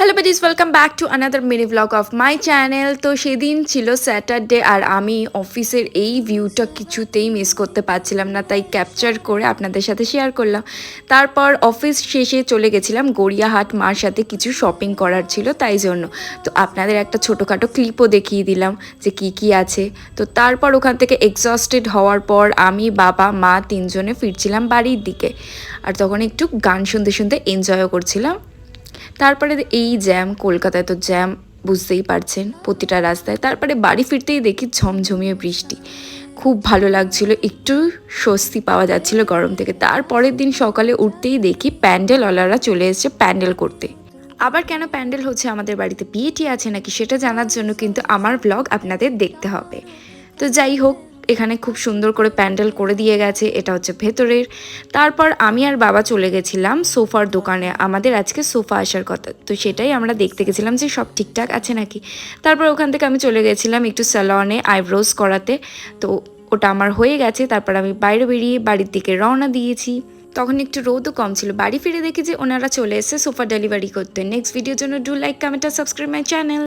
Hello buddies, welcome back to another mini blog of my channel. তো সেদিন ছিল Saturday আর আমি অফিসের এই ভিউটা কিছুতেই মিস করতে পারছিলাম না, তাই ক্যাপচার করে আপনাদের সাথে শেয়ার করলাম। তারপর অফিস শেষে চলে গেছিলাম গড়িয়াহাট, মার সাথে কিছু শপিং করার ছিল তাই জন্য। তো আপনাদের একটা ছোটোখাটো ক্লিপও দেখিয়ে দিলাম যে কি কি আছে। তো তারপর ওখান থেকে এক্সস্টেড হওয়ার পর আমি, বাবা, মা তিনজনে ফিরছিলাম বাড়ির দিকে। আর তখন একটু গান শুনতে শুনতে এনজয়ও করছিলাম। তারপরে এই জ্যাম, কলকাতায় তো জ্যাম বুঝতেই পারছেন প্রতিটা রাস্তায়। তারপরে বাড়ি ফিরতেই দেখি ঝমঝমিয়ে বৃষ্টি। খুব ভালো লাগছিল, একটু স্বস্তি পাওয়া যাচ্ছিল গরম থেকে। তারপরের দিন সকালে উঠতেই দেখি প্যান্ডেলওয়ালারা চলে এসেছে প্যান্ডেল করতে। আবার কেন প্যান্ডেল হচ্ছে, আমাদের বাড়িতে বিয়েটি আছে নাকি সেটা জানার জন্য কিন্তু আমার ব্লগ আপনাদের দেখতে হবে। তো যাই হোক, এখানে খুব সুন্দর করে প্যান্ডেল করে দিয়ে গেছে, এটা হচ্ছে ভেতরের। তারপর আমি আর বাবা চলে গেছিলাম সোফার দোকানে, আমাদের আজকে সোফা আসার কথা, তো সেটাই আমরা দেখতে গেছিলাম যে সব ঠিকঠাক আছে নাকি। তারপর ওখান থেকে আমি চলে গেছিলাম একটু স্যালনে আইব্রোজ করাতে, তো ওটা আমার হয়ে গেছে। তারপর আমি বাইরে বেরিয়ে বাড়ির দিকে রওনা দিয়েছি। তখন একটু রোদও কম ছিল। বাড়ি ফিরে দেখি যে ওনারা চলে এসে সোফা ডেলিভারি করতে। নেক্সট ভিডিওর জন্য ডু লাইক, কমেন্ট আর সাবস্ক্রাইব মাই চ্যানেল।